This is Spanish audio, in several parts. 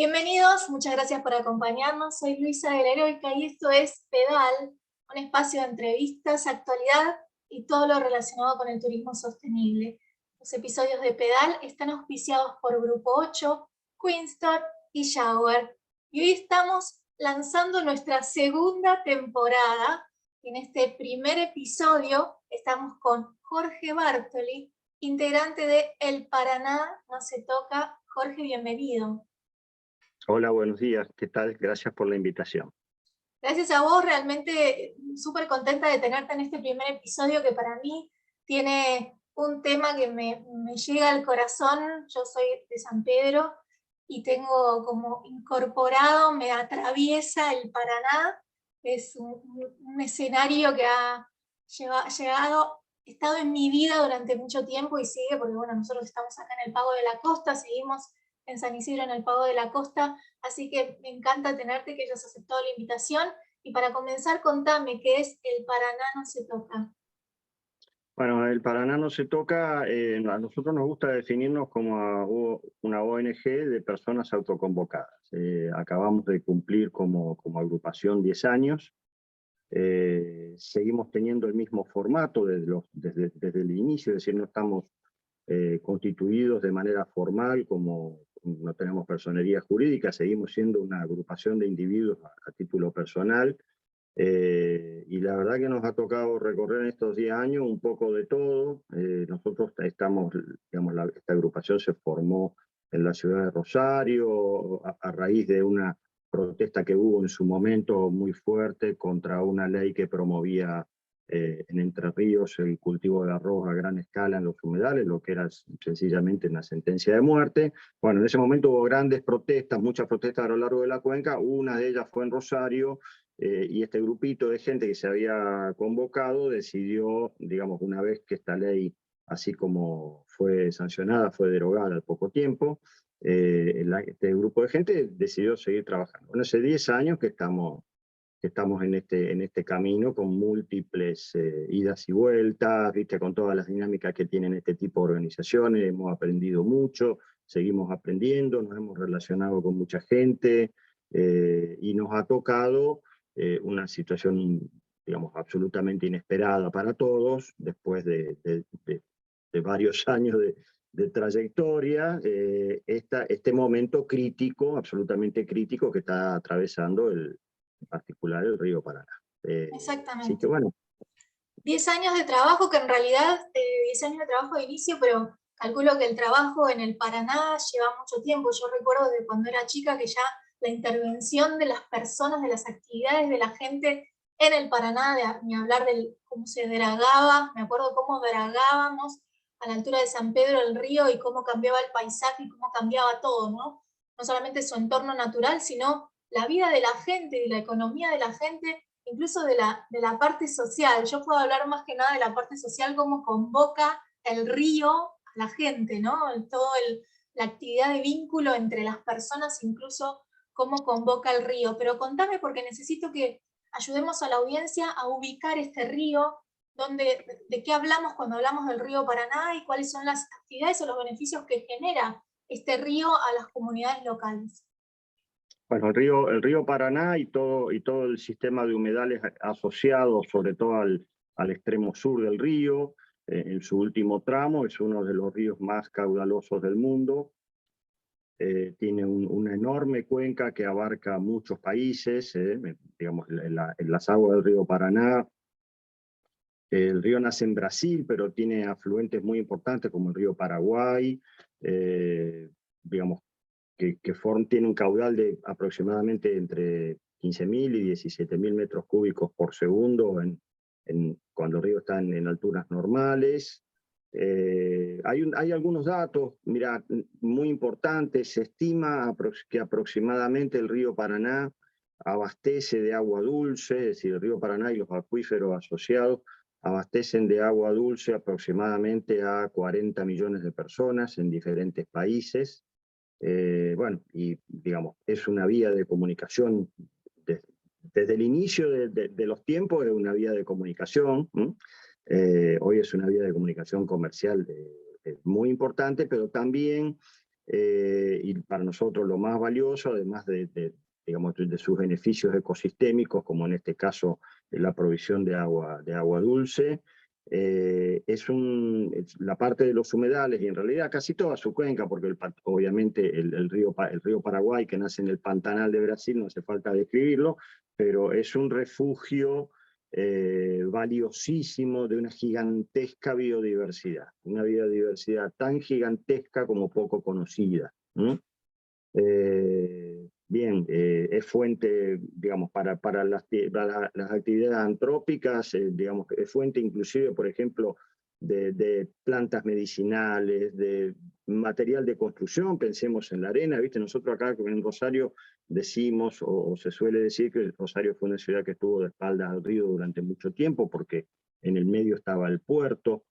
Bienvenidos, muchas gracias por acompañarnos. Soy Luisa de la Heroica y esto es Pedal, un espacio de entrevistas, actualidad y todo lo relacionado con el turismo sostenible. Los episodios de Pedal están auspiciados por Grupo 8, Queenstore y Shower. Y hoy estamos lanzando nuestra segunda temporada. En este primer episodio estamos con Jorge Bartoli, integrante de El Paraná No Se Toca. Jorge, bienvenido. Hola, buenos días. ¿Qué tal? Gracias por la invitación. Gracias a vos, realmente súper contenta de tenerte en este primer episodio que para mí tiene un tema que me llega al corazón. Yo soy de San Pedro y tengo como incorporado, me atraviesa el Paraná. Es un escenario que ha estado en mi vida durante mucho tiempo y sigue, porque bueno, nosotros estamos acá en el Pago de la Costa, seguimos en San Isidro en el Pago de la Costa, así que me encanta tenerte, que hayas aceptado la invitación. Y para comenzar, contame qué es El Paraná No Se Toca. Bueno, el Paraná No Se Toca, a nosotros nos gusta definirnos como una ONG de personas autoconvocadas. Acabamos de cumplir como agrupación 10 años. Seguimos teniendo el mismo formato desde el inicio, es decir, no estamos constituidos de manera formal, como no tenemos personería jurídica, seguimos siendo una agrupación de individuos a título personal. Y la verdad que nos ha tocado recorrer en estos 10 años un poco de todo. Nosotros estamos, digamos, esta agrupación se formó en la ciudad de Rosario a raíz de una protesta que hubo en su momento muy fuerte contra una ley que promovía en Entre Ríos el cultivo de arroz a gran escala en los humedales, lo que era sencillamente una sentencia de muerte. Bueno, en ese momento hubo grandes protestas, muchas protestas a lo largo de la cuenca, una de ellas fue en Rosario, y este grupito de gente que se había convocado decidió, digamos, una vez que esta ley, así como fue sancionada, fue derogada al poco tiempo, este grupo de gente decidió seguir trabajando. Bueno, hace 10 años que estamos en este camino con múltiples idas y vueltas, ¿viste? Con todas las dinámicas que tienen este tipo de organizaciones. Hemos aprendido mucho, seguimos aprendiendo, nos hemos relacionado con mucha gente, y nos ha tocado una situación, digamos, absolutamente inesperada para todos, después de varios años de trayectoria, este momento crítico, absolutamente crítico, que está atravesando en particular el río Paraná. Así que Exactamente. bueno. 10 años de trabajo, que en realidad 10 años de trabajo de inicio, pero calculo que el trabajo en el Paraná lleva mucho tiempo. Yo recuerdo de cuando era chica que ya la intervención de las personas, de las actividades de la gente en el Paraná, ni hablar de cómo se dragaba, me acuerdo cómo dragábamos a la altura de San Pedro el río y cómo cambiaba el paisaje y cómo cambiaba todo, ¿no? No solamente su entorno natural, sino la vida de la gente y la economía de la gente, incluso de la parte social. Yo puedo hablar más que nada de la parte social, cómo convoca el río a la gente, ¿no? La actividad de vínculo entre las personas, incluso cómo convoca el río. Pero contame, porque necesito que ayudemos a la audiencia a ubicar este río, de qué hablamos cuando hablamos del río Paraná y cuáles son las actividades o los beneficios que genera este río a las comunidades locales. Bueno, el río Paraná y todo el sistema de humedales asociados, sobre todo al extremo sur del río, en su último tramo, es uno de los ríos más caudalosos del mundo. Tiene una enorme cuenca que abarca muchos países, digamos, en las aguas del río Paraná. El río nace en Brasil, pero tiene afluentes muy importantes como el río Paraguay, digamos, tiene un caudal de aproximadamente entre 15.000 y 17.000 metros cúbicos por segundo cuando el río está en alturas normales. Hay algunos datos, mira, muy importantes. Se estima que aproximadamente el río Paraná abastece de agua dulce, es decir, el río Paraná y los acuíferos asociados abastecen de agua dulce aproximadamente a 40 millones de personas en diferentes países. Bueno, y digamos, es una vía de comunicación desde el inicio de los tiempos, es una vía de comunicación. Hoy es una vía de comunicación comercial muy importante, pero también y para nosotros lo más valioso, además digamos, de sus beneficios ecosistémicos, como en este caso la provisión de agua dulce, es la parte de los humedales, y en realidad casi toda su cuenca, porque obviamente el río Paraguay, que nace en el Pantanal de Brasil, no hace falta describirlo, pero es un refugio valiosísimo de una gigantesca biodiversidad, una biodiversidad tan gigantesca como poco conocida. Bien, es fuente, digamos, para las actividades antrópicas, digamos, es fuente inclusive, por ejemplo, de plantas medicinales, de material de construcción, pensemos en la arena, ¿viste? Nosotros acá en Rosario decimos, o se suele decir que Rosario fue una ciudad que estuvo de espaldas al río durante mucho tiempo, porque en el medio estaba el puerto.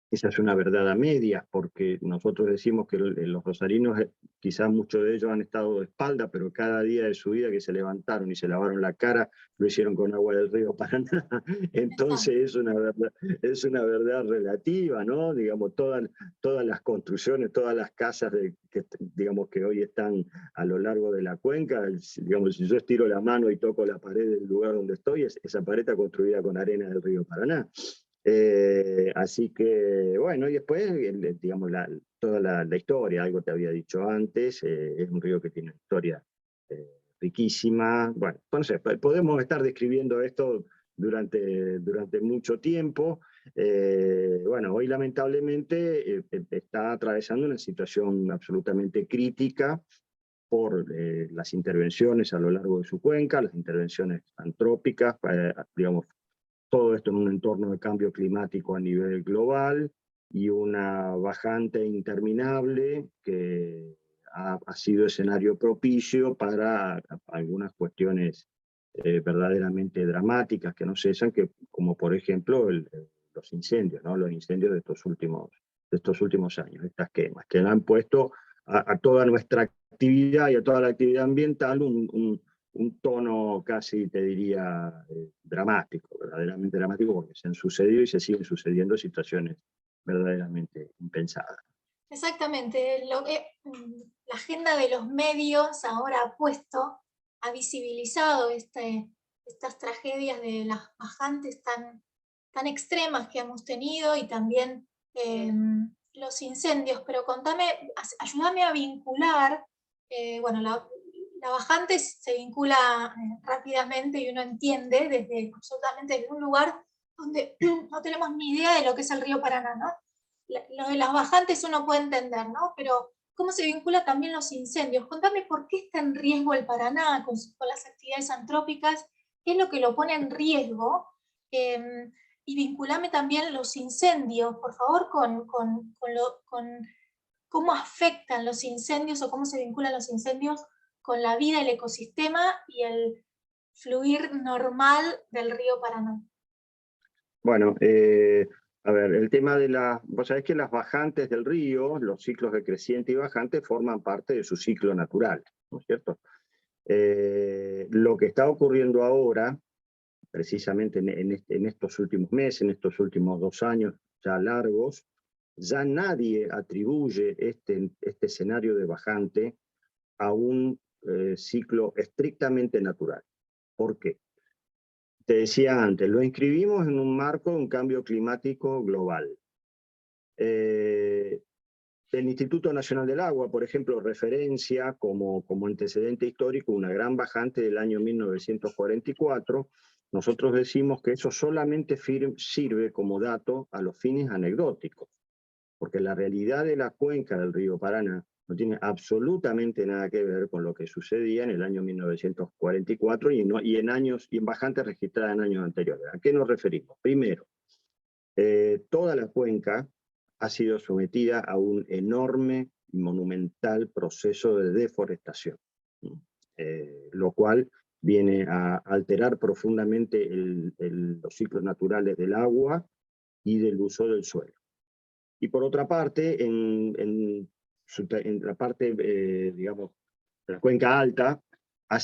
Esa es una verdad a medias, porque nosotros decimos que los rosarinos, quizás muchos de ellos han estado de espalda, pero cada día de su vida que se levantaron y se lavaron la cara, lo hicieron con agua del río Paraná. Entonces es una verdad relativa, ¿no? Digamos, todas las construcciones, todas las casas digamos, que hoy están a lo largo de la cuenca, digamos, si yo estiro la mano y toco la pared del lugar donde estoy, esa pared está construida con arena del río Paraná. Así que, bueno, y después, digamos, toda la historia, algo te había dicho antes, es un río que tiene una historia riquísima. Bueno, entonces, podemos estar describiendo esto durante mucho tiempo. Bueno, hoy lamentablemente está atravesando una situación absolutamente crítica por las intervenciones a lo largo de su cuenca, las intervenciones antrópicas, digamos, todo esto en un entorno de cambio climático a nivel global y una bajante interminable que ha sido escenario propicio para algunas cuestiones verdaderamente dramáticas que no cesan, como por ejemplo los incendios, ¿no? Los incendios de estos últimos años, estas quemas, que han puesto a toda nuestra actividad y a toda la actividad ambiental un tono casi, te diría, dramático, verdaderamente dramático, porque se han sucedido y se siguen sucediendo situaciones verdaderamente impensadas. Exactamente. La agenda de los medios ahora ha visibilizado estas tragedias de las bajantes tan extremas que hemos tenido y también los incendios. Pero ayúdame a vincular, bueno, la bajante se vincula rápidamente y uno entiende absolutamente desde un lugar donde no tenemos ni idea de lo que es el río Paraná, ¿no? Lo de las bajantes uno puede entender, ¿no? Pero ¿cómo se vincula también los incendios? Contame por qué está en riesgo el Paraná con las actividades antrópicas, qué es lo que lo pone en riesgo, y vinculame también los incendios, por favor, con cómo afectan los incendios o cómo se vinculan los incendios con la vida, el ecosistema y el fluir normal del río Paraná. Bueno, a ver, el tema vos sabés que las bajantes del río, los ciclos de creciente y bajante, forman parte de su ciclo natural, ¿no es cierto? Lo que está ocurriendo ahora, precisamente en estos últimos meses, en estos últimos 2 años ya largos, ya nadie atribuye este escenario de bajante a un ciclo estrictamente natural. ¿Por qué? Te decía antes, lo inscribimos en un marco de un cambio climático global. El Instituto Nacional del Agua, por ejemplo, referencia como antecedente histórico una gran bajante del año 1944. Nosotros decimos que eso solamente sirve como dato a los fines anecdóticos, porque la realidad de la cuenca del río Paraná no tiene absolutamente nada que ver con lo que sucedía en el año 1944 y en bajantes registradas en años anteriores. ¿A qué nos referimos? Primero, toda la cuenca ha sido sometida a un enorme y monumental proceso de deforestación, lo cual viene a alterar profundamente los ciclos naturales del agua y del uso del suelo. Y por otra parte, en la parte, digamos, de la cuenca alta,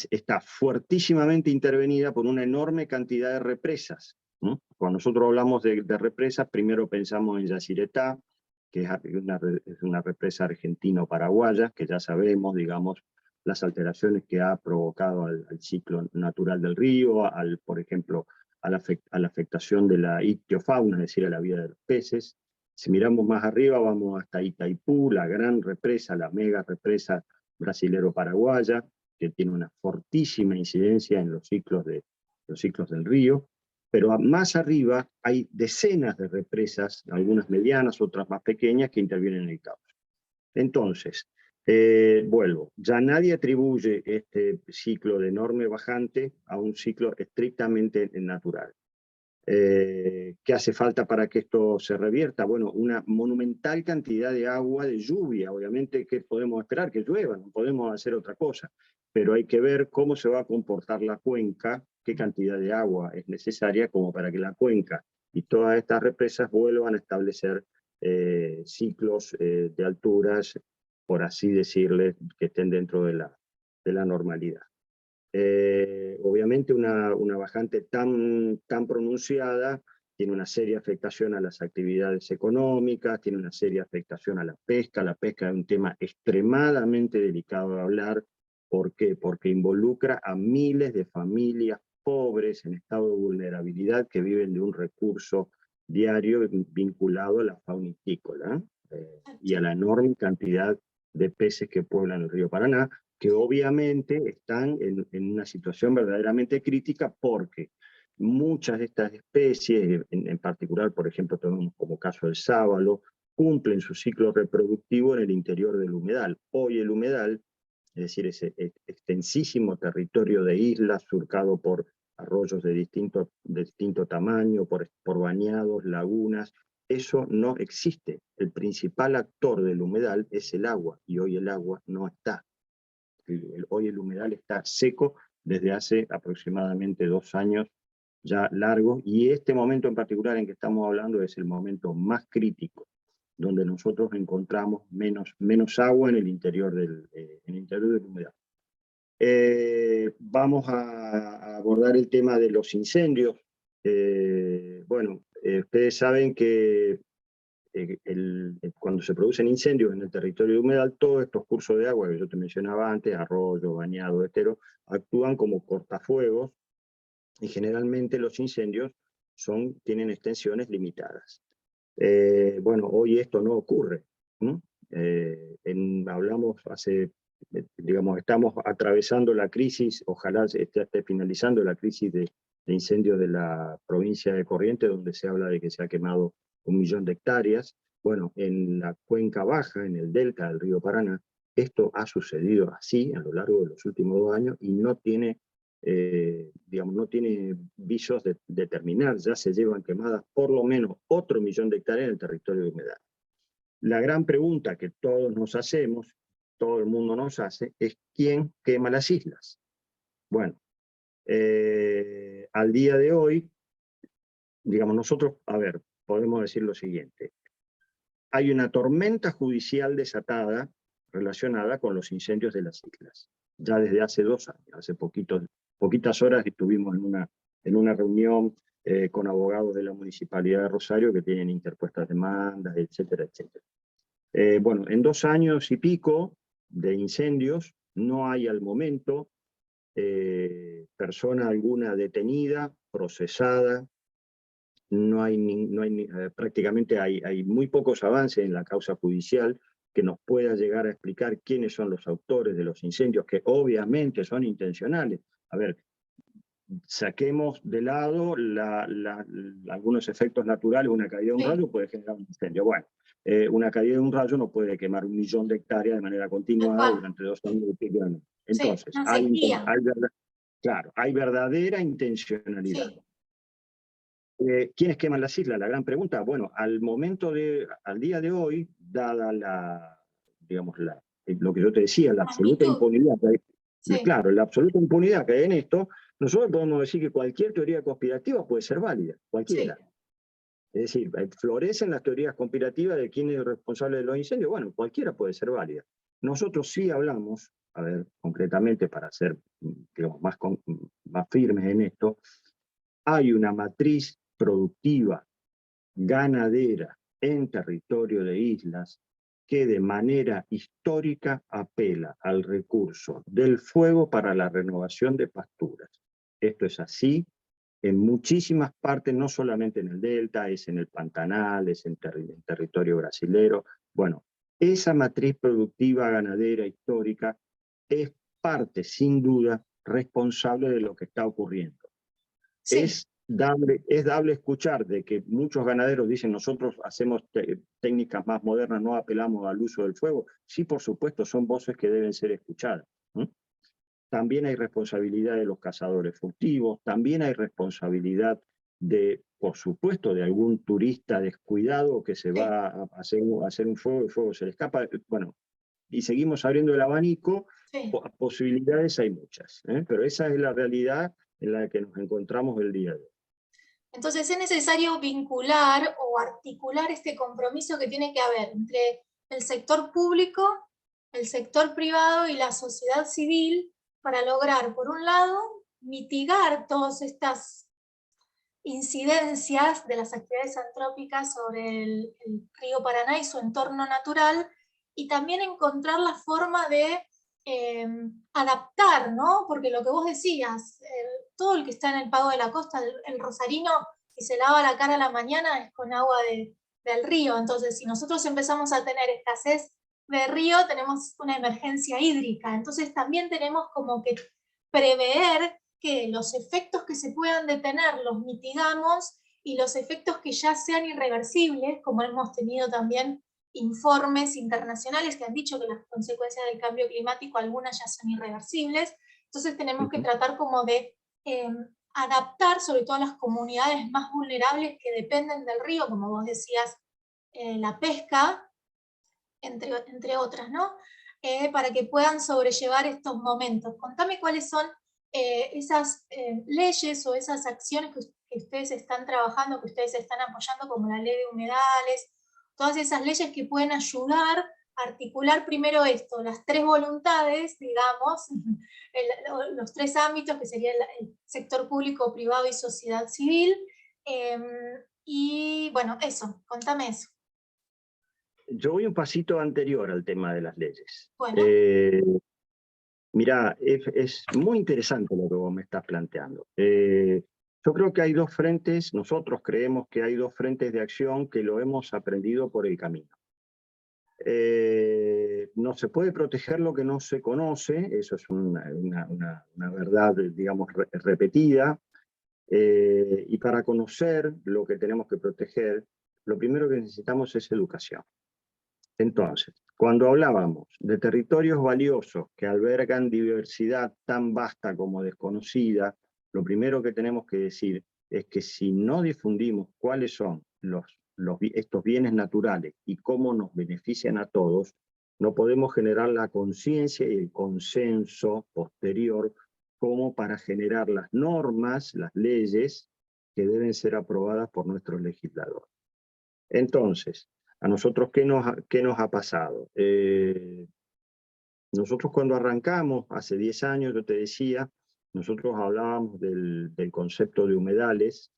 está fuertísimamente intervenida por una enorme cantidad de represas. Cuando nosotros hablamos de represas, primero pensamos en Yacyretá, que es una represa argentino-paraguaya, que ya sabemos, digamos, las alteraciones que ha provocado al ciclo natural del río, por ejemplo, a la afectación de la ictiofauna, es decir, a la vida de los peces. Si miramos más arriba, vamos hasta Itaipú, la gran represa, la mega represa brasilero-paraguaya, que tiene una fortísima incidencia en los ciclos del río. Pero más arriba hay decenas de represas, algunas medianas, otras más pequeñas, que intervienen en el cauce. Entonces, vuelvo, ya nadie atribuye este ciclo de enorme bajante a un ciclo estrictamente natural. ¿Qué hace falta para que esto se revierta? Bueno, una monumental cantidad de agua, de lluvia. Obviamente, ¿qué podemos esperar? Que llueva, no podemos hacer otra cosa. Pero hay que ver cómo se va a comportar la cuenca, qué cantidad de agua es necesaria como para que la cuenca y todas estas represas vuelvan a establecer ciclos de alturas, por así decirle, que estén dentro de la normalidad. Obviamente una bajante tan pronunciada tiene una seria afectación a las actividades económicas, tiene una seria afectación a la pesca. La pesca es un tema extremadamente delicado de hablar. ¿Por qué? Porque involucra a miles de familias pobres en estado de vulnerabilidad que viven de un recurso diario vinculado a la fauna histícola y a la enorme cantidad de peces que pueblan el río Paraná, que obviamente están en una situación verdaderamente crítica porque muchas de estas especies, en particular, por ejemplo, tenemos como caso el sábalo, cumplen su ciclo reproductivo en el interior del humedal. Hoy el humedal, es decir, ese extensísimo territorio de islas surcado por arroyos de distinto tamaño, por bañados, lagunas, eso no existe. El principal actor del humedal es el agua, y hoy el agua no está. Hoy el humedal está seco desde hace aproximadamente 2 años ya largos, y este momento en particular en que estamos hablando es el momento más crítico, donde nosotros encontramos menos agua en el interior del humedal. Vamos a abordar el tema de los incendios. Ustedes saben que cuando se producen incendios en el territorio humedal, todos estos cursos de agua que yo te mencionaba antes, arroyo, bañado, estero, actúan como cortafuegos, y generalmente los incendios tienen extensiones limitadas. Hoy esto no ocurre. Estamos atravesando la crisis, ojalá esté finalizando la crisis de incendios de la provincia de Corrientes, donde se habla de que se ha quemado 1 millón de hectáreas. Bueno, en la cuenca baja, en el delta del río Paraná, esto ha sucedido así a lo largo de los últimos 2 años y no tiene visos de terminar. Ya se llevan quemadas por lo menos otro 1 millón de hectáreas en el territorio de humedal. La gran pregunta que todos nos hacemos, todo el mundo nos hace, es ¿quién quema las islas? Bueno, al día de hoy, nosotros, podemos decir lo siguiente. Hay una tormenta judicial desatada relacionada con los incendios de las islas, ya desde hace 2 años. Hace poquitas horas estuvimos en una reunión con abogados de la Municipalidad de Rosario que tienen interpuestas demandas, etcétera, etcétera. En 2 años y pico de incendios, no hay al momento persona alguna detenida, procesada. Prácticamente hay muy pocos avances en la causa judicial que nos pueda llegar a explicar quiénes son los autores de los incendios, que obviamente son intencionales. Saquemos de lado algunos efectos naturales. Una caída de un rayo puede generar un incendio. Bueno, una caída de un rayo no puede quemar 1 millón de hectáreas de manera continuada durante 2 años de pico. Entonces, hay verdadera intencionalidad. Sí. ¿Quiénes queman las islas? La gran pregunta. Bueno, al día de hoy, dada lo que yo te decía, la absoluta impunidad que hay, claro, la absoluta impunidad que hay en esto, nosotros podemos decir que cualquier teoría conspirativa puede ser válida, cualquiera. Sí. Es decir, florecen las teorías conspirativas de quién es responsable de los incendios. Bueno, cualquiera puede ser válida. Nosotros sí hablamos, concretamente para ser más firmes en esto, hay una matriz productiva, ganadera, en territorio de islas que de manera histórica apela al recurso del fuego para la renovación de pasturas. Esto es así en muchísimas partes, no solamente en el Delta, es en el Pantanal, es en territorio brasilero. Bueno, esa matriz productiva ganadera histórica es parte, sin duda, responsable de lo que está ocurriendo. Sí. Es dable escuchar de que muchos ganaderos dicen nosotros hacemos técnicas más modernas, no apelamos al uso del fuego. Sí, por supuesto, son voces que deben ser escuchadas. También hay responsabilidad de los cazadores furtivos, también hay responsabilidad de, por supuesto, de algún turista descuidado que se va a hacer un fuego, el fuego se le escapa. Bueno, y seguimos abriendo el abanico, Sí. posibilidades hay muchas, pero esa es la realidad en la que nos encontramos el día de hoy. Entonces es necesario vincular o articular este compromiso que tiene que haber entre el sector público, el sector privado y la sociedad civil para lograr, por un lado, mitigar todas estas incidencias de las actividades antrópicas sobre el río Paraná y su entorno natural, y también encontrar la forma de adaptar, ¿no? Porque lo que vos decías, todo el que está en el Pago de la Costa, el rosarino, si se lava la cara a la mañana es con agua del río. Entonces, si nosotros empezamos a tener escasez de río, tenemos una emergencia hídrica. Entonces, también tenemos como que prever que los efectos que se puedan detener los mitigamos y los efectos que ya sean irreversibles, como hemos tenido también informes internacionales que han dicho que las consecuencias del cambio climático, algunas ya son irreversibles. Entonces tenemos que tratar como de adaptar, sobre todo a las comunidades más vulnerables que dependen del río, como vos decías, la pesca, entre otras, ¿no? Para que puedan sobrellevar estos momentos. Contame cuáles son esas leyes o esas acciones que ustedes están trabajando, que ustedes están apoyando, como la ley de humedales, todas esas leyes que pueden ayudar a articular primero esto, las tres voluntades, digamos, los tres ámbitos, que sería el sector público, privado y sociedad civil. Y bueno, eso, contame eso. Yo voy un pasito anterior al tema de las leyes. Bueno. Mirá, es muy interesante lo que vos me estás planteando. Yo creo que hay dos frentes, nosotros creemos que hay dos frentes de acción que lo hemos aprendido por el camino. No se puede proteger lo que no se conoce, eso es una verdad, digamos, repetida, y para conocer lo que tenemos que proteger, lo primero que necesitamos es educación. Entonces, cuando hablábamos de territorios valiosos que albergan diversidad tan vasta como desconocida, lo primero que tenemos que decir es que si no difundimos cuáles son estos bienes naturales y cómo nos benefician a todos, no podemos generar la conciencia y el consenso posterior como para generar las normas, las leyes que deben ser aprobadas por nuestros legisladores. Entonces, ¿a nosotros qué nos ha pasado? Nosotros cuando arrancamos, hace 10 años, yo te decía, nosotros hablábamos del concepto de humedales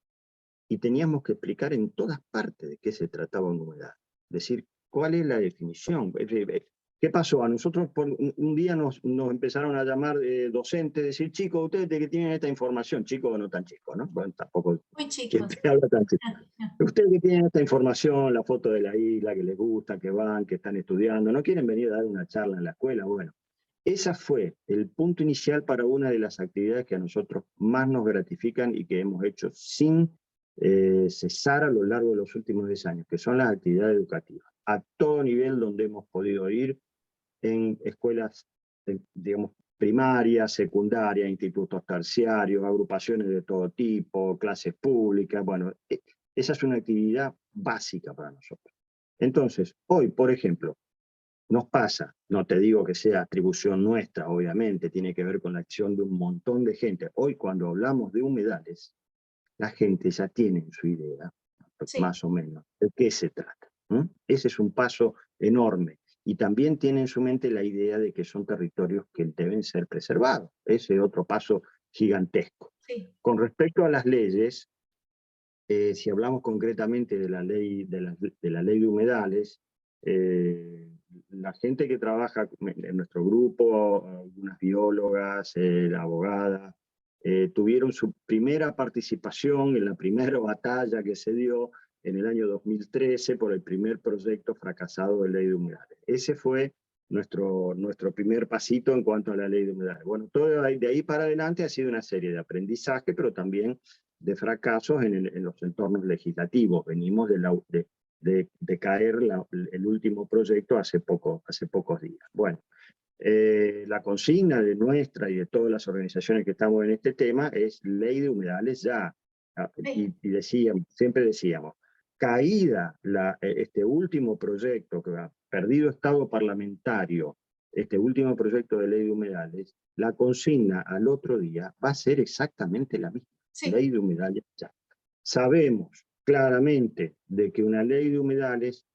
y teníamos que explicar en todas partes de qué se trataba una humedad. Es decir, ¿cuál es la definición? ¿Qué pasó? A nosotros un día nos empezaron a llamar docentes, decir, chicos, ustedes que tienen esta información, chicos o no tan chicos, ¿no? Bueno, tampoco Muy chicos. quien te habla tan chico. Ustedes que tienen esta información, la foto de la isla, que les gusta, que van, que están estudiando, no quieren venir a dar una charla en la escuela, bueno. Ese fue el punto inicial para una de las actividades que a nosotros más nos gratifican y que hemos hecho sin cesar a lo largo de los últimos 10 años, que son las actividades educativas. A todo nivel donde hemos podido ir, en escuelas, digamos, primarias, secundarias, institutos terciarios, agrupaciones de todo tipo, clases públicas, bueno, esa es una actividad básica para nosotros. Entonces, hoy, por ejemplo, nos pasa, no te digo que sea atribución nuestra, obviamente, tiene que ver con la acción de un montón de gente. Hoy cuando hablamos de humedales, la gente ya tiene su idea, sí, más o menos, de qué se trata. Ese es un paso enorme. Y también tiene en su mente la idea de que son territorios que deben ser preservados. Ese es otro paso gigantesco. Sí. Con respecto a las leyes, si hablamos concretamente de la ley de humedales, la gente que trabaja en nuestro grupo, algunas biólogas, la abogada, tuvieron su primera participación en la primera batalla que se dio en el año 2013 por el primer proyecto fracasado de ley de humedales. Ese fue nuestro primer pasito en cuanto a la ley de humedales. Bueno, todo de ahí para adelante ha sido una serie de aprendizaje, pero también de fracasos en los entornos legislativos. Venimos de caer el último proyecto hace pocos días. Bueno, la consigna de nuestra y de todas las organizaciones que estamos en este tema es ley de humedales ya. Y siempre decíamos, caída este último proyecto que ha perdido estado parlamentario, este último proyecto de ley de humedales, la consigna al otro día va a ser exactamente la misma. Sí. Ley de humedales ya. Sabemos claramente de que una ley de humedales,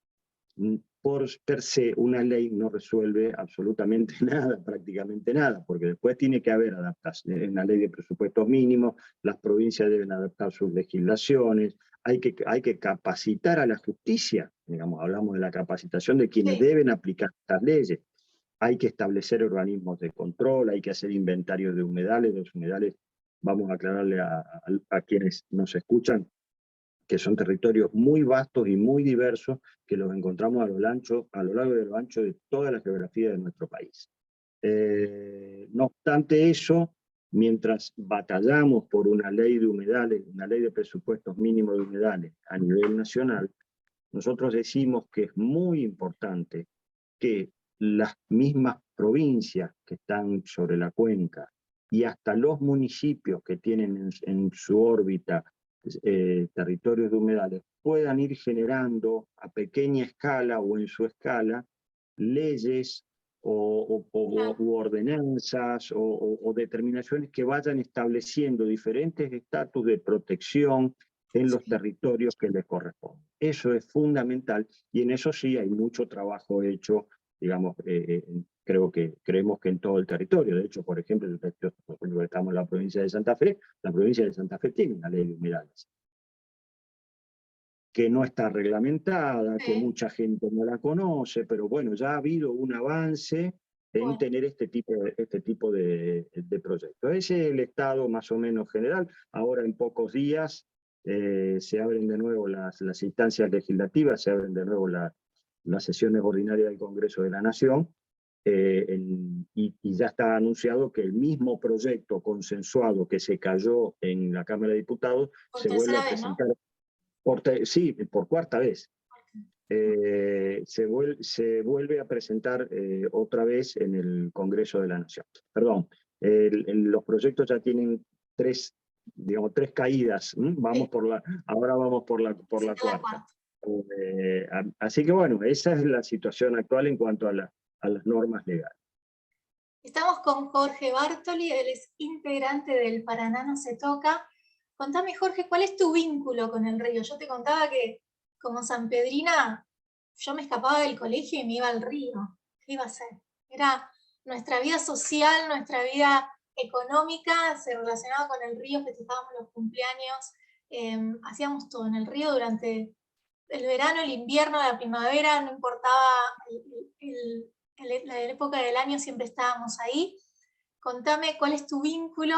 por per se, una ley no resuelve absolutamente nada, prácticamente nada, porque después tiene que haber adaptación. En la ley de presupuestos mínimos, las provincias deben adaptar sus legislaciones, hay que capacitar a la justicia, digamos, hablamos de la capacitación de quienes deben aplicar estas leyes. Hay que establecer organismos de control, hay que hacer inventarios de humedales. Los humedales, vamos a aclararle a quienes nos escuchan, que son territorios muy vastos y muy diversos, que los encontramos a lo largo y a lo ancho de toda la geografía de nuestro país. No obstante eso, mientras batallamos por una ley de humedales, una ley de presupuestos mínimos de humedales a nivel nacional, nosotros decimos que es muy importante que las mismas provincias que están sobre la cuenca y hasta los municipios que tienen en su órbita territorios de humedales puedan ir generando a pequeña escala o en su escala leyes u ordenanzas o determinaciones que vayan estableciendo diferentes estatus de protección en los territorios que les corresponden. Eso es fundamental y en eso sí hay mucho trabajo hecho, digamos, creemos que en todo el territorio. De hecho, por ejemplo, estamos en la provincia de Santa Fe, la provincia de Santa Fe tiene una ley de humedales que no está reglamentada, que mucha gente no la conoce, pero bueno, ya ha habido un avance en tener este tipo de proyectos. Ese es el estado más o menos general. Ahora en pocos días se abren de nuevo las instancias legislativas, se abren de nuevo las sesiones ordinarias del Congreso de la Nación, y ya está anunciado que el mismo proyecto consensuado que se cayó en la Cámara de Diputados se vuelve a presentar. ¿No? Por cuarta vez. Se vuelve a presentar otra vez en el Congreso de la Nación. Perdón, los proyectos ya tienen tres caídas. Ahora vamos por la cuarta. Así que bueno, esa es la situación actual en cuanto a las normas legales. Estamos con Jorge Bartoli, él es integrante del Paraná No Se Toca. Contame, Jorge, ¿cuál es tu vínculo con el río? Yo te contaba que como sanpedrina yo me escapaba del colegio y me iba al río. ¿Qué iba a hacer? Era nuestra vida social, nuestra vida económica, se relacionaba con el río, festejábamos los cumpleaños, hacíamos todo en el río durante el verano, el invierno, la primavera, no importaba la época del año, siempre estábamos ahí. Contame cuál es tu vínculo.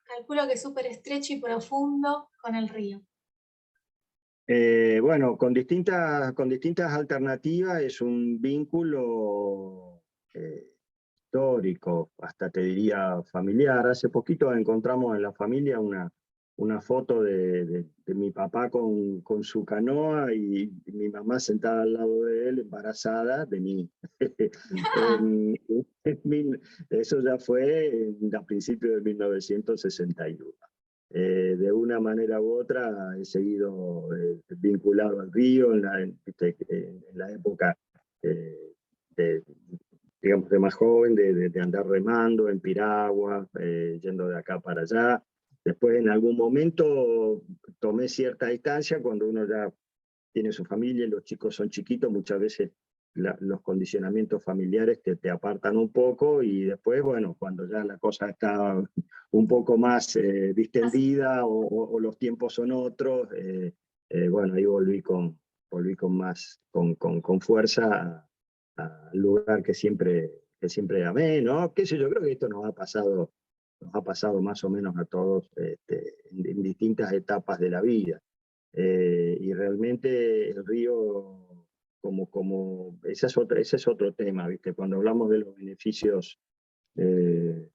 Calculo que es súper estrecho y profundo con el río. Bueno, con distintas alternativas es un vínculo histórico, hasta te diría familiar. Hace poquito encontramos en la familia una foto de mi papá con su canoa y mi mamá sentada al lado de él, embarazada de mí. Eso ya fue a principios de 1961. De una manera u otra he seguido vinculado al río en la época digamos, de más joven, de andar remando en piraguas, yendo de acá para allá. Después en algún momento tomé cierta distancia cuando uno ya tiene su familia y los chicos son chiquitos, muchas veces los condicionamientos familiares te apartan un poco, y después, bueno, cuando ya la cosa está un poco más distendida o los tiempos son otros, bueno, ahí volví con fuerza al lugar que siempre amé, ¿no? Qué sé yo, creo que esto nos ha pasado más o menos a todos en distintas etapas de la vida. Y realmente el río, ese es otro tema, ¿viste? Cuando hablamos de eh,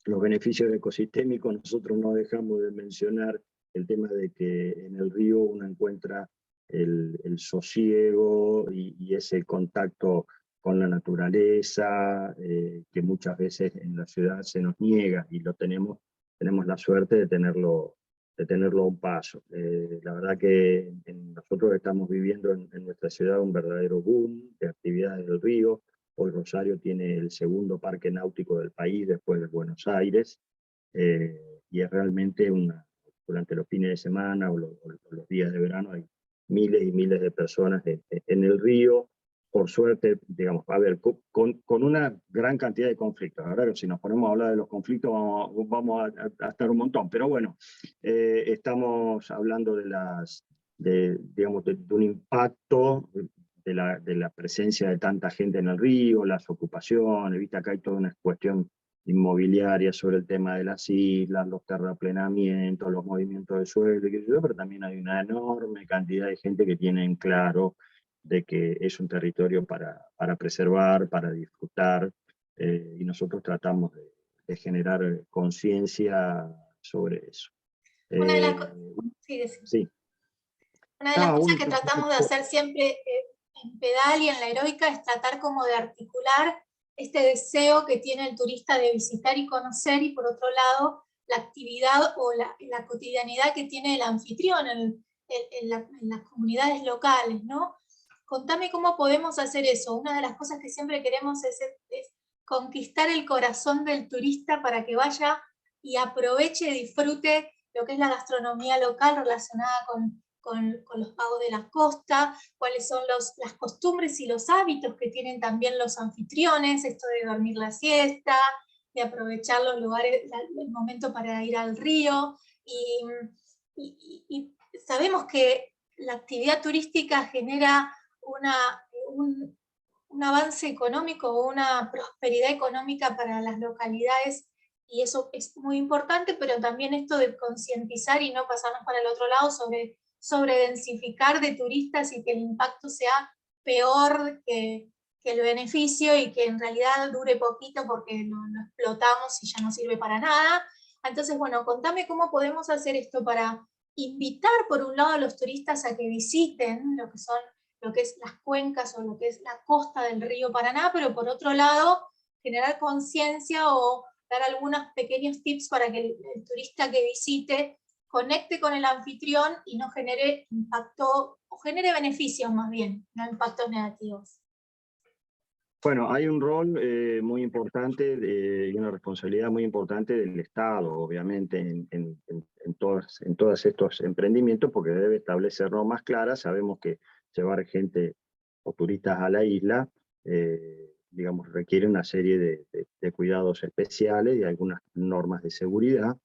los beneficios ecosistémicos, nosotros no dejamos de mencionar el tema de que en el río uno encuentra el sosiego y ese contacto con la naturaleza, que muchas veces en la ciudad se nos niega, y tenemos la suerte de tenerlo a un paso. La verdad que nosotros estamos viviendo en nuestra ciudad un verdadero boom de actividades del río. Hoy Rosario tiene el segundo parque náutico del país después de Buenos Aires, y es realmente durante los fines de semana o los días de verano hay miles y miles de personas en el río. Por suerte, digamos, a ver, con una gran cantidad de conflictos. La verdad que si nos ponemos a hablar de los conflictos vamos a estar un montón, pero bueno, estamos hablando digamos, de un impacto de la presencia de tanta gente en el río, las ocupaciones, viste, acá hay toda una cuestión inmobiliaria sobre el tema de las islas, los terraplenamientos, los movimientos de suelo, pero también hay una enorme cantidad de gente que tiene en claro de que es un territorio para preservar, para disfrutar, y nosotros tratamos de generar conciencia sobre eso. Una de las, sí, Sí. una de las No, cosas que tratamos de hacer siempre en Pedal y en La Heroica es tratar como de articular este deseo que tiene el turista de visitar y conocer, y por otro lado la actividad o la cotidianidad que tiene el anfitrión en las comunidades locales, ¿no? Contame cómo podemos hacer eso. Una de las cosas que siempre queremos es conquistar el corazón del turista para que vaya y aproveche y disfrute lo que es la gastronomía local relacionada con los pagos de la costa, cuáles son las costumbres y los hábitos que tienen también los anfitriones, esto de dormir la siesta, de aprovechar los lugares, el momento para ir al río, y sabemos que la actividad turística genera un avance económico o una prosperidad económica para las localidades, y eso es muy importante, pero también esto de concientizar y no pasarnos para el otro lado sobre densificar de turistas y que el impacto sea peor que el beneficio, y que en realidad dure poquito porque lo explotamos y ya no sirve para nada. Entonces, bueno, contame cómo podemos hacer esto para invitar por un lado a los turistas a que visiten lo que es las cuencas o lo que es la costa del río Paraná, pero por otro lado generar conciencia o dar algunos pequeños tips para que el turista que visite conecte con el anfitrión y no genere impacto, o genere beneficios más bien, no impactos negativos. Bueno, hay un rol muy importante y una responsabilidad muy importante del Estado, obviamente, en todos estos emprendimientos, porque debe establecer normas claras. Sabemos que llevar gente o turistas a la isla, digamos, requiere una serie de cuidados especiales y algunas normas de seguridad.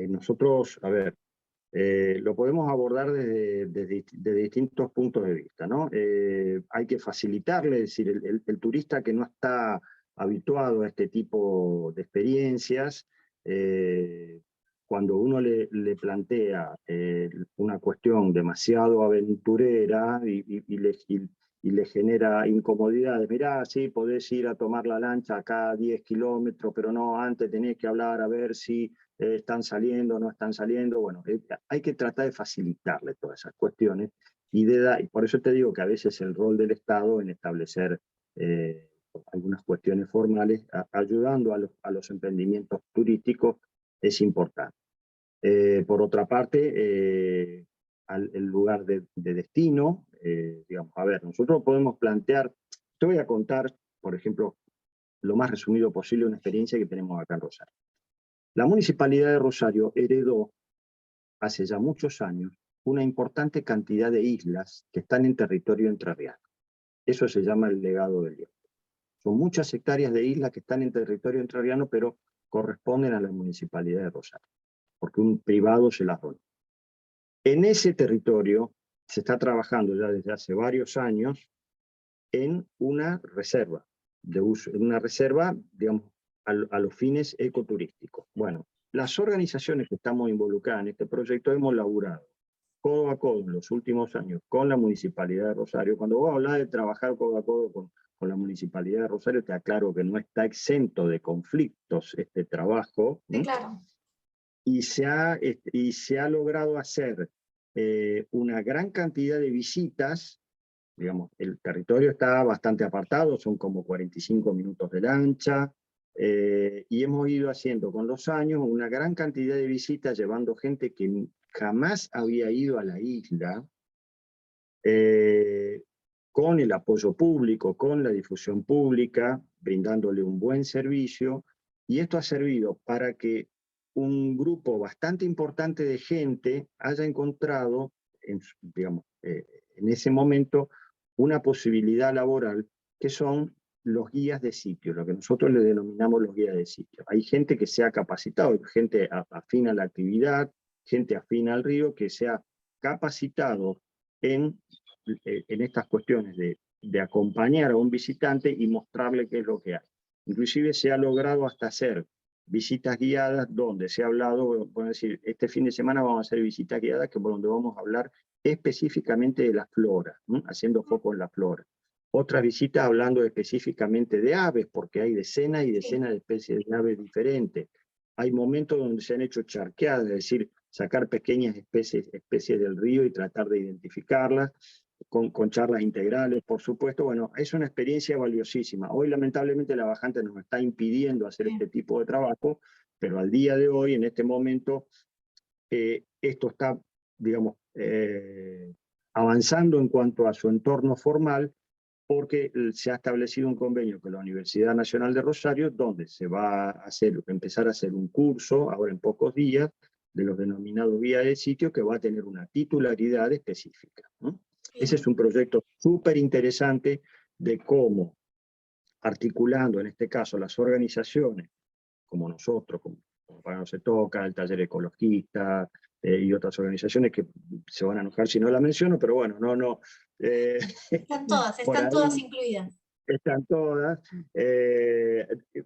Nosotros, a ver, lo podemos abordar desde distintos puntos de vista, ¿no? Hay que facilitarle, es decir, el turista que no está habituado a este tipo de experiencias, cuando uno le plantea una cuestión demasiado aventurera y le genera incomodidades. Mirá, sí, podés ir a tomar la lancha acá a 10 kilómetros, pero no, antes tenés que hablar a ver si están saliendo o no están saliendo. Bueno, hay que tratar de facilitarle todas esas cuestiones, y por eso te digo que a veces el rol del Estado en establecer algunas cuestiones formales, ayudando a los emprendimientos turísticos, es importante. Por otra parte, el lugar de destino, digamos, a ver, nosotros podemos plantear, te voy a contar, por ejemplo, lo más resumido posible, una experiencia que tenemos acá en Rosario. La Municipalidad de Rosario heredó hace ya muchos años una importante cantidad de islas que están en territorio entrerriano. Eso se llama el legado del hierro. Son muchas hectáreas de isla que están en territorio entrerriano, pero corresponden a la Municipalidad de Rosario, porque un privado se las donó. En ese territorio se está trabajando ya desde hace varios años en una reserva, en una reserva, digamos, a los fines ecoturísticos. Bueno, las organizaciones que estamos involucradas en este proyecto hemos laburado codo a codo en los últimos años con la Municipalidad de Rosario. Cuando vos hablás de trabajar codo a codo con la Municipalidad de Rosario, te aclaro que no está exento de conflictos este trabajo. Sí, claro. Y se ha logrado hacer una gran cantidad de visitas. Digamos, el territorio está bastante apartado, son como 45 minutos de lancha, y hemos ido haciendo con los años una gran cantidad de visitas, llevando gente que jamás había ido a la isla, con el apoyo público, con la difusión pública, brindándole un buen servicio, y esto ha servido para que un grupo bastante importante de gente haya encontrado, digamos, en ese momento, una posibilidad laboral, que son los guías de sitio, lo que nosotros le denominamos los guías de sitio. Hay gente que se ha capacitado, gente afín a la actividad, gente afín al río, que se ha capacitado en estas cuestiones de acompañar a un visitante y mostrarle qué es lo que hay. Inclusive se ha logrado hasta hacer visitas guiadas donde se ha hablado, puedo decir, este fin de semana vamos a hacer visitas guiadas que por donde vamos a hablar específicamente de la flora, haciendo foco en la flora. Otras visitas hablando específicamente de aves, porque hay decenas y decenas de especies de aves diferentes. Hay momentos donde se han hecho charqueadas, es decir, sacar pequeñas especies del río y tratar de identificarlas, con charlas integrales, por supuesto. Bueno, es una experiencia valiosísima. Hoy, lamentablemente, la bajante nos está impidiendo hacer este tipo de trabajo, pero al día de hoy, en este momento, esto está, digamos, avanzando en cuanto a su entorno formal, porque se ha establecido un convenio con la Universidad Nacional de Rosario, donde se va a empezar a hacer un curso, ahora en pocos días, de los denominados guías de sitio, que va a tener una titularidad específica, ¿no? Ese es un proyecto súper interesante de cómo, articulando en este caso las organizaciones, como nosotros, como Para No Se Toca, el Taller Ecologista, y otras organizaciones que se van a enojar si no la menciono, pero bueno, Están todas ahí incluidas. están todas,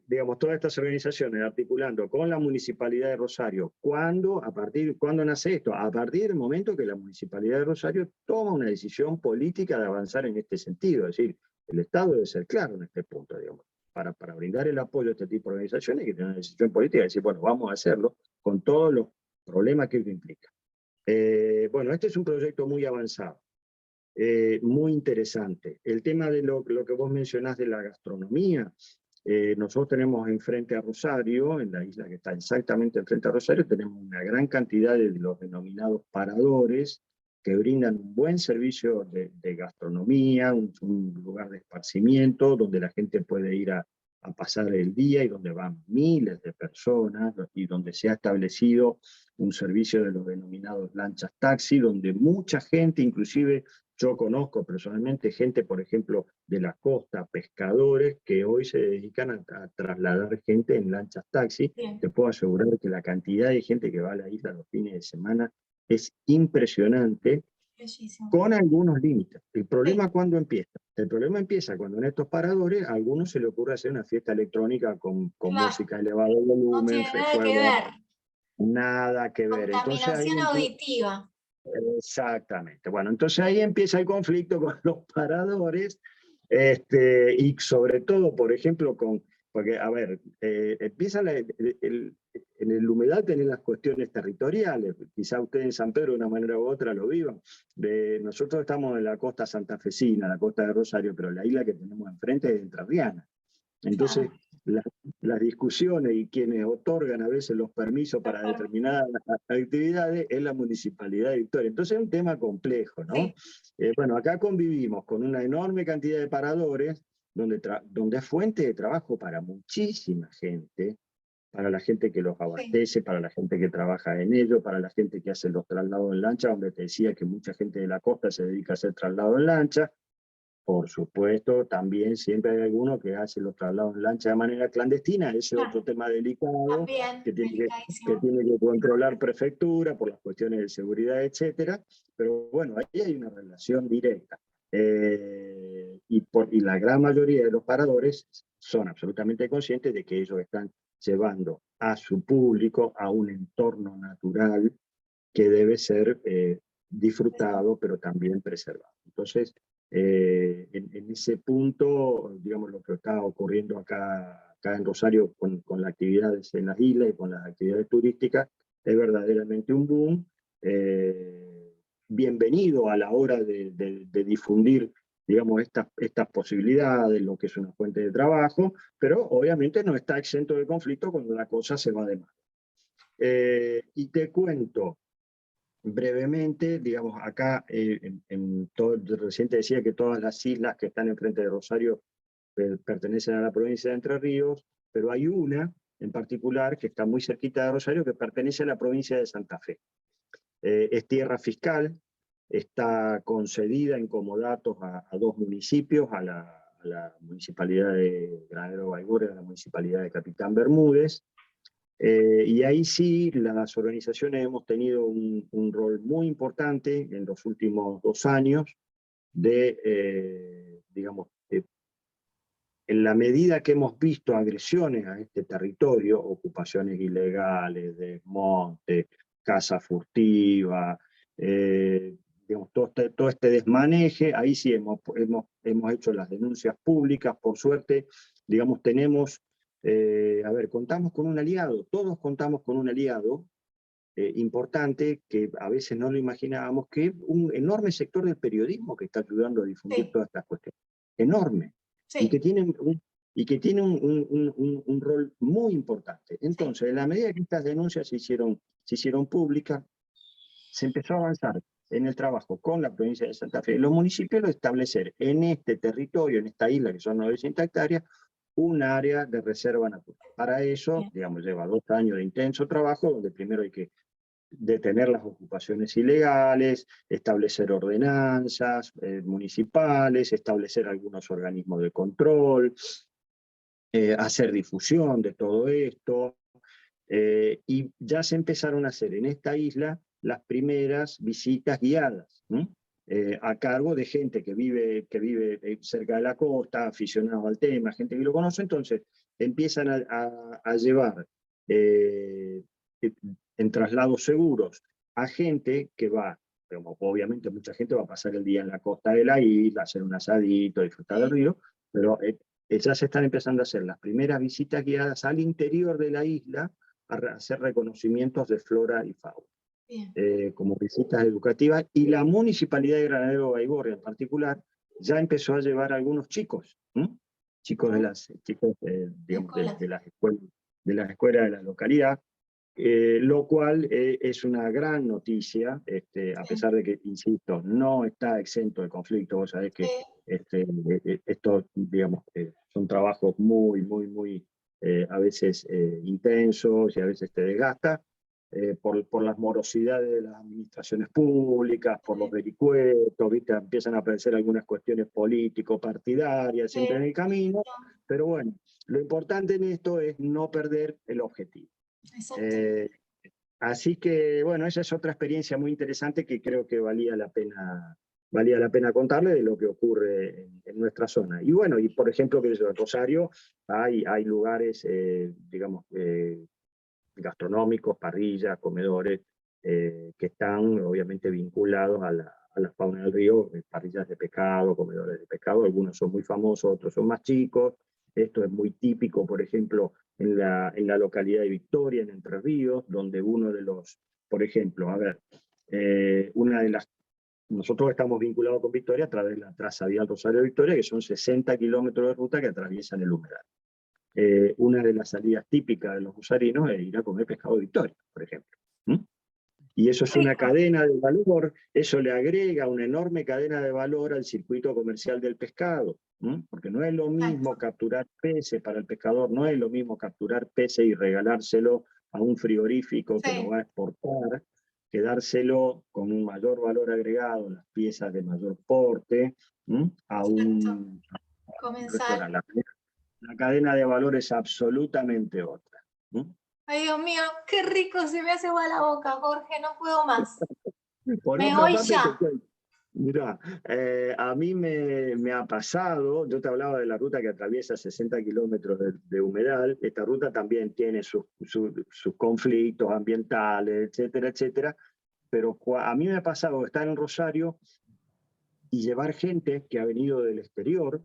digamos, todas estas organizaciones articulando con la Municipalidad de Rosario. ¿Cuándo nace esto? A partir del momento que la Municipalidad de Rosario toma una decisión política de avanzar en este sentido. Es decir, el Estado debe ser claro en este punto, digamos. Para brindar el apoyo a este tipo de organizaciones, hay que tener una decisión política y decir, bueno, vamos a hacerlo con todos los problemas que ello implica. Bueno, este es un proyecto muy avanzado. Muy interesante. El tema de lo que vos mencionás de la gastronomía, nosotros tenemos enfrente a Rosario, en la isla que está exactamente enfrente a Rosario, tenemos una gran cantidad de los denominados paradores, que brindan un buen servicio de gastronomía, un lugar de esparcimiento, donde la gente puede ir a pasar el día y donde van miles de personas, y donde se ha establecido un servicio de los denominados lanchas taxi, donde mucha gente, inclusive yo conozco personalmente gente, por ejemplo, de la costa, pescadores, que hoy se dedican a trasladar gente en lanchas taxi. Bien. Te puedo asegurar que la cantidad de gente que va a la isla los fines de semana es impresionante, Bellísimo. con algunos límites. ¿El problema cuándo empieza? El problema empieza cuando en estos paradores a algunos se le ocurre hacer una fiesta electrónica con Claro. música de elevado volumen, No tiene nada que ver. nada que ver. Entonces ahí Contaminación auditiva. exactamente. Bueno, entonces ahí empieza el conflicto con los paradores, y sobre todo, por ejemplo, porque, a ver, empieza en el humedal tener las cuestiones territoriales. Quizá ustedes en San Pedro de una manera u otra lo vivan. Nosotros estamos en la costa santafesina, la costa de Rosario, pero la isla que tenemos enfrente es entrerriana. Entonces, las discusiones y quienes otorgan a veces los permisos para determinadas actividades es la Municipalidad de Victoria. Entonces es un tema complejo, ¿no? Sí. Bueno, acá convivimos con una enorme cantidad de paradores, donde es fuente de trabajo para muchísima gente, para la gente que los abastece, sí, para la gente que trabaja en ello, para la gente que hace los traslados en lancha, donde te decía que mucha gente de la costa se dedica a hacer traslado en lancha. Por supuesto, también siempre hay alguno que hace los traslados en lancha de manera clandestina, ese es otro tema delicado También, que delicadísimo. tiene que controlar prefectura por las cuestiones de seguridad, etcétera. Pero bueno, ahí hay una relación directa. Y la gran mayoría de los paradores son absolutamente conscientes de que ellos están llevando a su público a un entorno natural que debe ser disfrutado, pero también preservado. Entonces, en ese punto, digamos, lo que está ocurriendo acá en Rosario con las actividades en las islas y con las actividades turísticas, es verdaderamente un boom. Bienvenido a la hora de difundir, digamos, estas posibilidades, lo que es una fuente de trabajo, pero obviamente no está exento de conflicto cuando la cosa se va de mano. Y te cuento brevemente, digamos, acá recién te decía que todas las islas que están enfrente de Rosario pertenecen a la provincia de Entre Ríos, pero hay una en particular que está muy cerquita de Rosario que pertenece a la provincia de Santa Fe. Es tierra fiscal, está concedida en comodatos a dos municipios, a la municipalidad de Granadero Baigorria y a la municipalidad de Capitán Bermúdez. Y ahí sí, las organizaciones hemos tenido un rol muy importante en los últimos 2 años digamos, en la medida que hemos visto agresiones a este territorio, ocupaciones ilegales, desmonte, caza furtiva, digamos, todo este desmaneje, ahí sí hemos hecho las denuncias públicas, por suerte, digamos, tenemos, contamos con un aliado, todos contamos con un aliado importante, que a veces no lo imaginábamos, que es un enorme sector del periodismo que está ayudando a difundir todas estas cuestiones. Enorme. Y que tienen un rol muy importante. Entonces, en la medida que estas denuncias se hicieron públicas, se empezó a avanzar en el trabajo con la provincia de Santa Fe. Los municipios lo establecer en este territorio, en esta isla, que son 900 hectáreas, un área de reserva natural. Para eso, digamos, lleva 2 años de intenso trabajo, donde primero hay que detener las ocupaciones ilegales, establecer ordenanzas municipales, establecer algunos organismos de control, hacer difusión de todo esto, y ya se empezaron a hacer en esta isla las primeras visitas guiadas, a cargo de gente que vive cerca de la costa, aficionados al tema, gente que lo conoce. Entonces empiezan a llevar en traslados seguros a gente que va, pero obviamente mucha gente va a pasar el día en la costa de la isla, hacer un asadito, disfrutar del río, pero ya se están empezando a hacer las primeras visitas guiadas al interior de la isla, a hacer reconocimientos de flora y fauna, como visitas educativas, y la Municipalidad de Granadero Baigorria en particular ya empezó a llevar a algunos chicos, chicos digamos, de las escuelas de la localidad, lo cual es una gran noticia, a pesar de que, insisto, no está exento de conflicto. Vos sabés que estos, digamos, son trabajos muy, a veces intensos, y a veces te desgasta, por las morosidades de las administraciones públicas, por los vericuetos, ¿viste? Empiezan a aparecer algunas cuestiones político-partidarias siempre en el camino, pero bueno, lo importante en esto es no perder el objetivo. Así que, bueno, esa es otra experiencia muy interesante que creo que valía la pena contarle, de lo que ocurre en nuestra zona. Y bueno, y por ejemplo, que en Rosario hay lugares, digamos, gastronómicos, parrillas, comedores, que están obviamente vinculados a la fauna del río, parrillas de pescado, comedores de pescado. Algunos son muy famosos, otros son más chicos. Esto es muy típico, por ejemplo, en la localidad de Victoria, en Entre Ríos, donde uno de los, por ejemplo, nosotros estamos vinculados con Victoria a través de la traza vial Rosario Victoria, que son 60 kilómetros de ruta que atraviesan el humedal. Una de las salidas típicas de los rosarinos es ir a comer pescado de Victoria, por ejemplo. Y eso es una cadena de valor, eso le agrega una enorme cadena de valor al circuito comercial del pescado, porque no es lo mismo capturar peces para el pescador, no es lo mismo capturar peces y regalárselo a un frigorífico que lo va a exportar, quedárselo con un mayor valor agregado, las piezas de mayor porte, a un Comenzar. restaurante. La cadena de valor es absolutamente otra. Ay, Dios mío, qué rico se me hace agua la boca, Jorge, no puedo más. Por Me otra voy parte, ya. mirá, a mí me ha pasado, yo te hablaba de la ruta que atraviesa 60 kilómetros de humedal, esta ruta también tiene sus conflictos ambientales, etcétera, etcétera, pero a mí me ha pasado estar en Rosario y llevar gente que ha venido del exterior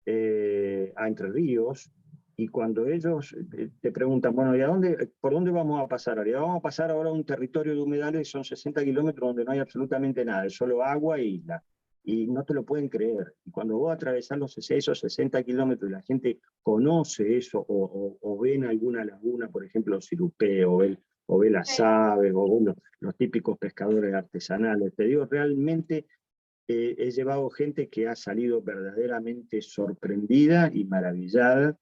a Entre Ríos, y cuando ellos te preguntan, bueno, ¿y por dónde vamos a pasar ahora? Vamos a pasar ahora a un territorio de humedales, son 60 kilómetros donde no hay absolutamente nada, es solo agua e isla. Y no te lo pueden creer. Y cuando vos atravesás esos 60 kilómetros y la gente conoce eso, o ve en alguna laguna, por ejemplo, Sirupé, o ve las aves, o los típicos pescadores artesanales, te digo, realmente he llevado gente que ha salido verdaderamente sorprendida y maravillada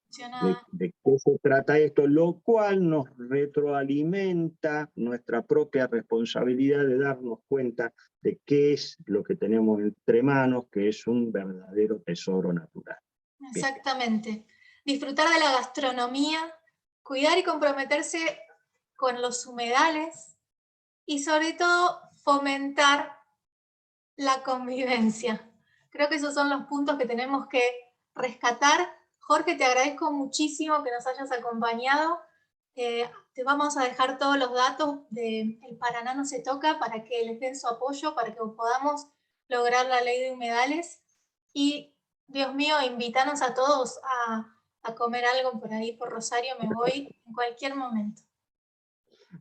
de qué se trata esto, lo cual nos retroalimenta nuestra propia responsabilidad de darnos cuenta de qué es lo que tenemos entre manos, que es un verdadero tesoro natural. Exactamente. Disfrutar de la gastronomía, cuidar y comprometerse con los humedales y sobre todo fomentar la convivencia. Creo que esos son los puntos que tenemos que rescatar. Jorge, te agradezco muchísimo que nos hayas acompañado. Te vamos a dejar todos los datos de El Paraná no se toca para que les den su apoyo, para que podamos lograr la ley de humedales. Y, Dios mío, invítanos a todos a comer algo por ahí, por Rosario. Me voy en cualquier momento.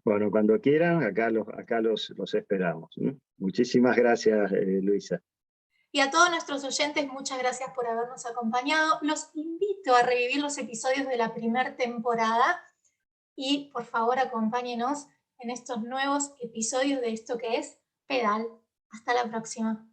Bueno, cuando quieran, acá los esperamos. Muchísimas gracias, Luisa. Y a todos nuestros oyentes, muchas gracias por habernos acompañado. Los invito a revivir los episodios de la primera temporada y por favor acompáñenos en estos nuevos episodios de esto que es Pedal. Hasta la próxima.